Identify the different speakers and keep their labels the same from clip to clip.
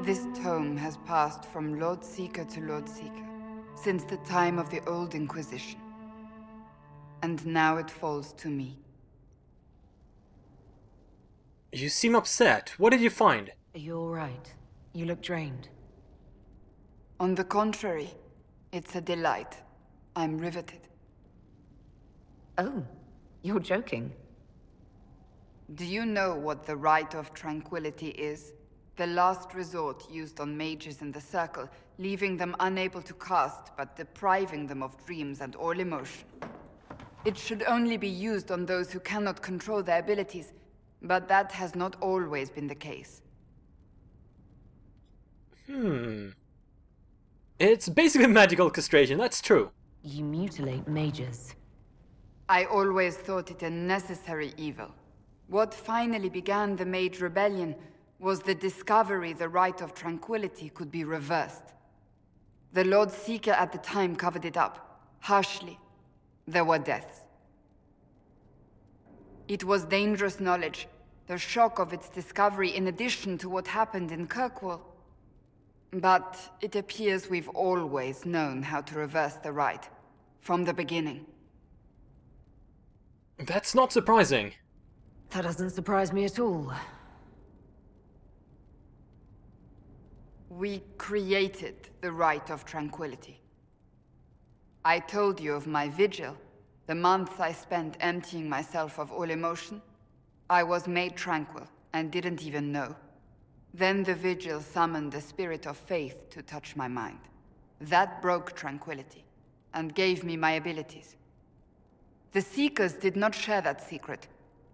Speaker 1: This tome has passed from Lord Seeker to Lord Seeker since the time of the old Inquisition. And now it falls to me.
Speaker 2: You seem upset. What did you find?
Speaker 3: Are you alright? You look drained.
Speaker 1: On the contrary, it's a delight. I'm riveted.
Speaker 3: Oh, you're joking.
Speaker 1: Do you know what the Rite of Tranquility is? The last resort used on mages in the Circle, leaving them unable to cast, but depriving them of dreams and all emotion. It should only be used on those who cannot control their abilities, but that has not always been the case.
Speaker 2: It's basically magical castration, that's true.
Speaker 3: You mutilate mages.
Speaker 1: I always thought it a necessary evil. What finally began the Mage Rebellion was the discovery the Rite of Tranquility could be reversed. The Lord Seeker at the time covered it up, harshly. There were deaths. It was dangerous knowledge, the shock of its discovery in addition to what happened in Kirkwall. But it appears we've always known how to reverse the Rite, from the beginning.
Speaker 2: That's not surprising.
Speaker 3: That doesn't surprise me at all.
Speaker 1: We created the Rite of Tranquility. I told you of my vigil, the months I spent emptying myself of all emotion. I was made tranquil and didn't even know. Then the vigil summoned the spirit of faith to touch my mind. That broke tranquility and gave me my abilities. The Seekers did not share that secret.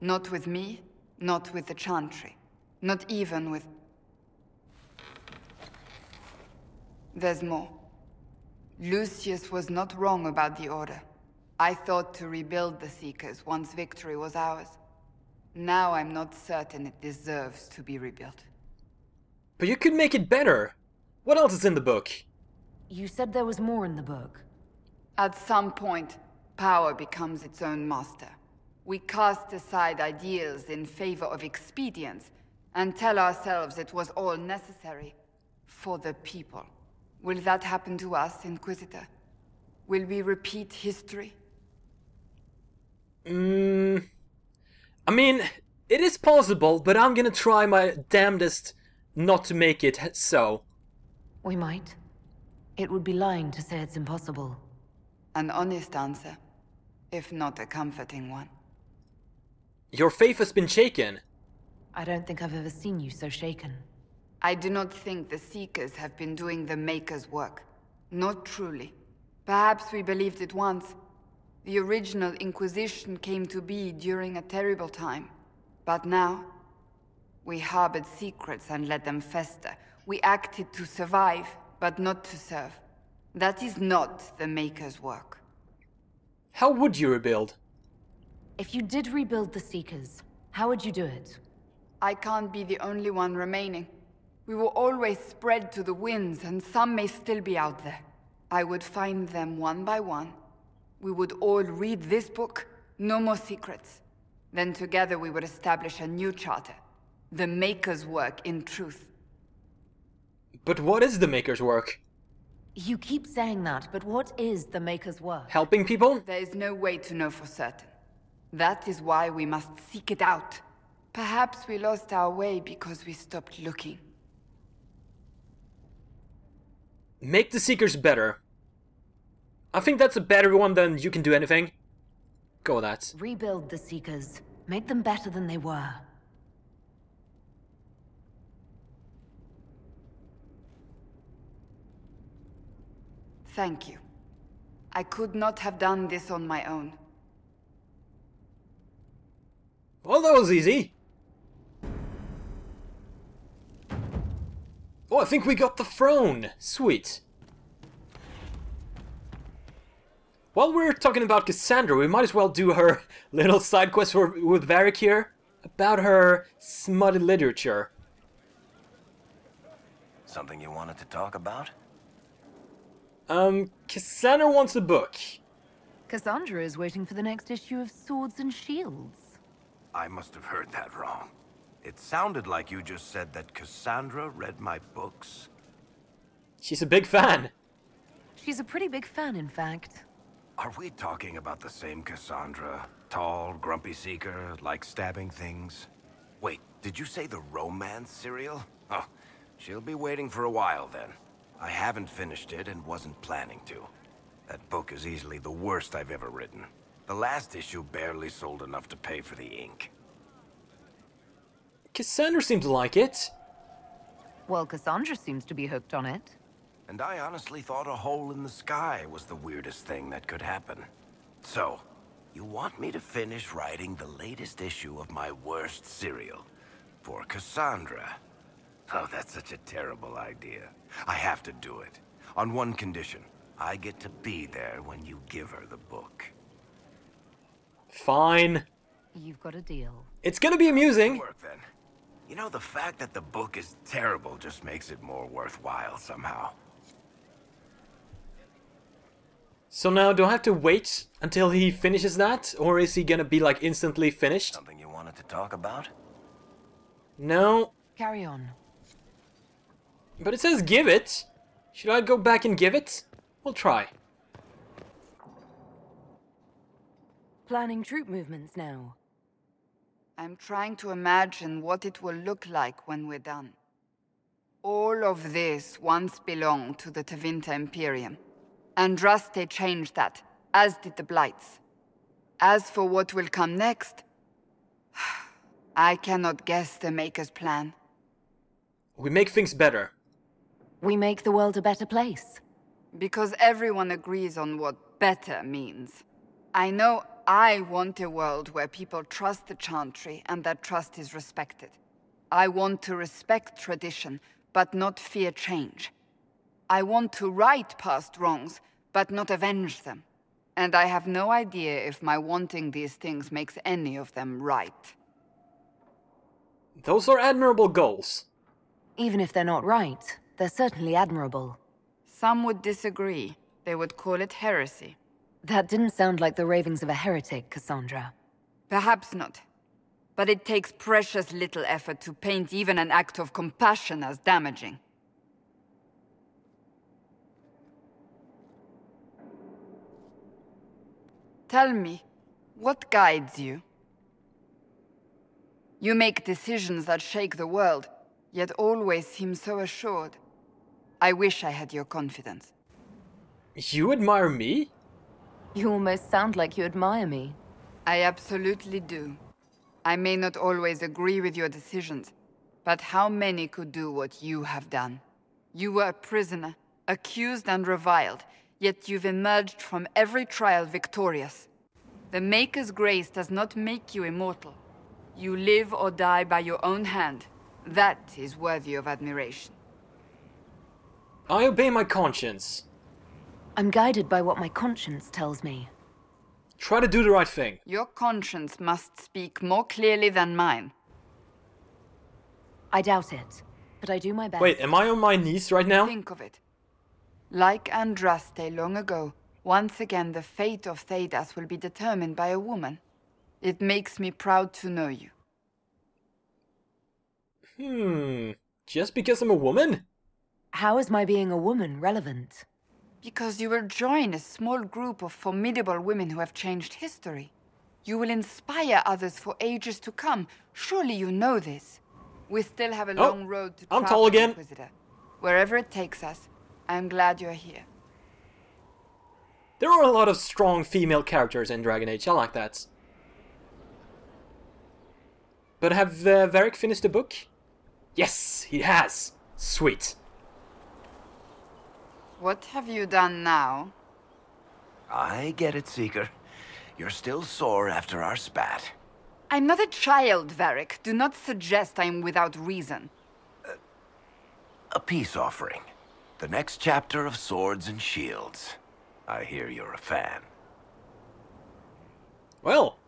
Speaker 1: Not with me, not with the Chantry, not even with... There's more. Lucius was not wrong about the Order. I thought to rebuild the Seekers once victory was ours. Now I'm not certain it deserves to be rebuilt.
Speaker 2: But you could make it better. What else is in the book?
Speaker 3: You said there was more in the book.
Speaker 1: At some point, power becomes its own master. We cast aside ideals in favor of expedience, and tell ourselves it was all necessary for the people. Will that happen to us, Inquisitor? Will we repeat history?
Speaker 2: I mean, it is possible, but I'm gonna try my damnedest not to make it so.
Speaker 3: We might. It would be lying to say it's impossible.
Speaker 1: An honest answer, if not a comforting one.
Speaker 2: Your faith has been shaken.
Speaker 3: I don't think I've ever seen you so shaken.
Speaker 1: I do not think the Seekers have been doing the Maker's work. Not truly. Perhaps we believed it once. The original Inquisition came to be during a terrible time. But now, we harbored secrets and let them fester. We acted to survive, but not to serve. That is not the Maker's work.
Speaker 2: How would you rebuild?
Speaker 3: If you did rebuild the Seekers, how would you do it?
Speaker 1: I can't be the only one remaining. We will always spread to the winds, and some may still be out there. I would find them one by one. We would all read this book, no more secrets. Then together we would establish a new charter. The Maker's work in truth.
Speaker 2: But what is the Maker's work?
Speaker 3: You keep saying that, but what is the Maker's work?
Speaker 2: Helping people?
Speaker 1: There is no way to know for certain. That is why we must seek it out. Perhaps we lost our way because we stopped looking.
Speaker 2: Make the Seekers better. I think that's a better one than you can do anything. Go with that.
Speaker 3: Rebuild the Seekers. Make them better than they were.
Speaker 1: Thank you. I could not have done this on my own.
Speaker 2: Well, that was easy. Oh, I think we got the throne. Sweet. While we're talking about Cassandra, we might as well do her little side quest with Varric here about her smutty literature.
Speaker 4: Something you wanted to talk about?
Speaker 2: Cassandra wants a book.
Speaker 3: Cassandra is waiting for the next issue of Swords and Shields.
Speaker 4: I must have heard that wrong. It sounded like you just said that Cassandra read my books.
Speaker 2: She's a big fan.
Speaker 3: She's a pretty big fan, in fact.
Speaker 4: Are we talking about the same Cassandra? Tall, grumpy seeker, like stabbing things? Wait, did you say the romance serial? Oh, she'll be waiting for a while then. I haven't finished it and wasn't planning to. That book is easily the worst I've ever written. The last issue barely sold enough to pay for the ink.
Speaker 2: Cassandra seemed to like it.
Speaker 3: Well, Cassandra seems to be hooked on it.
Speaker 4: And I honestly thought a hole in the sky was the weirdest thing that could happen. So, you want me to finish writing the latest issue of my worst serial for Cassandra? Oh, that's such a terrible idea. I have to do it. On one condition. I get to be there when you give her the book.
Speaker 2: Fine.
Speaker 3: You've got a deal.
Speaker 2: It's gonna be amusing.
Speaker 4: Work then. You know, the fact that the book is terrible just makes it more worthwhile somehow.
Speaker 2: So now, do I have to wait until he finishes that? Or is he gonna be, like, instantly finished?
Speaker 4: Something you wanted to talk about?
Speaker 2: No.
Speaker 3: Carry on.
Speaker 2: But it says give it. Should I go back and give it? We'll try.
Speaker 3: Planning troop movements now.
Speaker 1: I'm trying to imagine what it will look like when we're done. All of this once belonged to the Tevinter Imperium. Andraste changed that, as did the Blights. As for what will come next, I cannot guess the Maker's plan.
Speaker 2: We make things better.
Speaker 3: We make the world a better place.
Speaker 1: Because everyone agrees on what better means. I know I want a world where people trust the Chantry and that trust is respected. I want to respect tradition, but not fear change. I want to right past wrongs, but not avenge them. And I have no idea if my wanting these things makes any of them right.
Speaker 2: Those are admirable goals.
Speaker 3: Even if they're not right, they're certainly admirable.
Speaker 1: Some would disagree. They would call it heresy.
Speaker 3: That didn't sound like the ravings of a heretic, Cassandra.
Speaker 1: Perhaps not. But it takes precious little effort to paint even an act of compassion as damaging. Tell me, what guides you? You make decisions that shake the world, yet always seem so assured. I wish I had your confidence.
Speaker 2: You admire me?
Speaker 3: You almost sound like you admire me.
Speaker 1: I absolutely do. I may not always agree with your decisions, but how many could do what you have done? You were a prisoner, accused and reviled, yet you've emerged from every trial victorious. The Maker's grace does not make you immortal. You live or die by your own hand. That is worthy of admiration.
Speaker 2: I obey my conscience.
Speaker 3: I'm guided by what my conscience tells me.
Speaker 2: Try to do the right thing.
Speaker 1: Your conscience must speak more clearly than mine.
Speaker 3: I doubt it, but I do my best.
Speaker 2: Wait, am I on my knees right now?
Speaker 1: Think of it. Like Andraste long ago, once again the fate of Thedas will be determined by a woman. It makes me proud to know you.
Speaker 2: Just because I'm a woman?
Speaker 3: How is my being a woman relevant?
Speaker 1: Because you will join a small group of formidable women who have changed history. You will inspire others for ages to come. Surely you know this. We still have a long road to travel,
Speaker 2: I'm tall again.
Speaker 1: Inquisitor. Wherever it takes us, I'm glad you're here.
Speaker 2: There are a lot of strong female characters in Dragon Age, I like that. But have Varric finished the book? Yes, he has! Sweet.
Speaker 1: What have you done now?
Speaker 4: I get it, Seeker. You're still sore after our spat.
Speaker 1: I'm not a child, Varric. Do not suggest I'm without reason.
Speaker 4: A peace offering. The next chapter of Swords and Shields. I hear you're a fan.
Speaker 2: Well,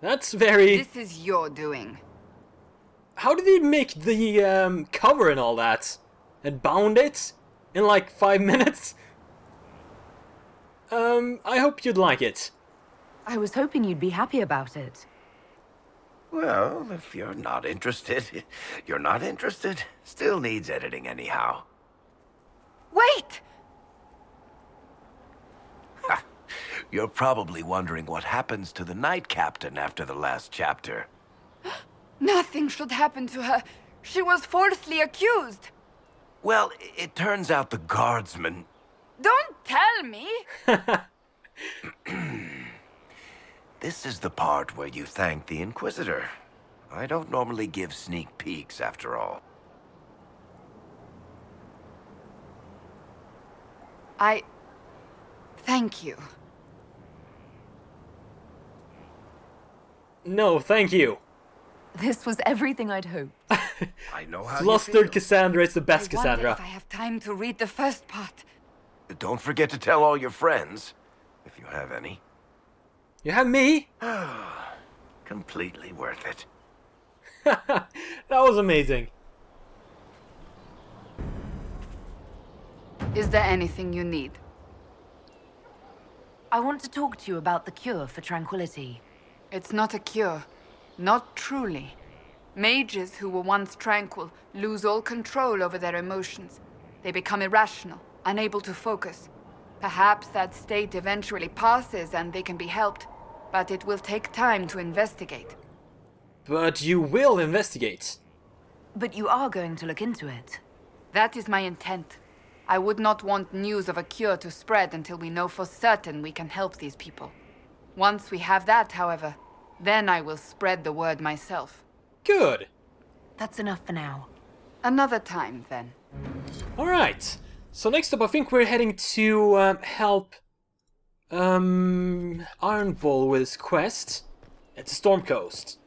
Speaker 2: that's very...
Speaker 1: This is your doing.
Speaker 2: How did he make the cover and all that? And bound it? In like 5 minutes? I hope you'd like it.
Speaker 3: I was hoping you'd be happy about it.
Speaker 4: Well, if you're not interested, you're not interested. Still needs editing anyhow.
Speaker 1: Wait!
Speaker 4: You're probably wondering what happens to the Knight Captain after the last chapter.
Speaker 1: Nothing should happen to her. She was falsely accused.
Speaker 4: Well, it turns out the guardsman...
Speaker 1: Don't tell me!
Speaker 4: This is the part where you thank the Inquisitor. I don't normally give sneak peeks, after all.
Speaker 1: Thank you.
Speaker 2: No, thank you.
Speaker 3: This was everything I'd hoped.
Speaker 4: I know how
Speaker 2: Flustered
Speaker 4: you feel.
Speaker 2: Cassandra is the best
Speaker 1: I wonder
Speaker 2: Cassandra.
Speaker 1: if I have time to read the first part.
Speaker 4: Don't forget to tell all your friends, if you have any.
Speaker 2: You have me?
Speaker 4: Completely worth it.
Speaker 2: That was amazing.
Speaker 1: Is there anything you need?
Speaker 3: I want to talk to you about the cure for tranquility.
Speaker 1: It's not a cure. Not truly. Mages who were once tranquil lose all control over their emotions. They become irrational, unable to focus. Perhaps that state eventually passes and they can be helped, but it will take time to investigate.
Speaker 2: But you will investigate.
Speaker 3: But you are going to look into it.
Speaker 1: That is my intent. I would not want news of a cure to spread until we know for certain we can help these people. Once we have that, however, then I will spread the word myself.
Speaker 2: Good.
Speaker 3: That's enough for now.
Speaker 1: Another time, then.
Speaker 2: Alright. So next up, I think we're heading to help Ironbull with his quest at the Storm Coast.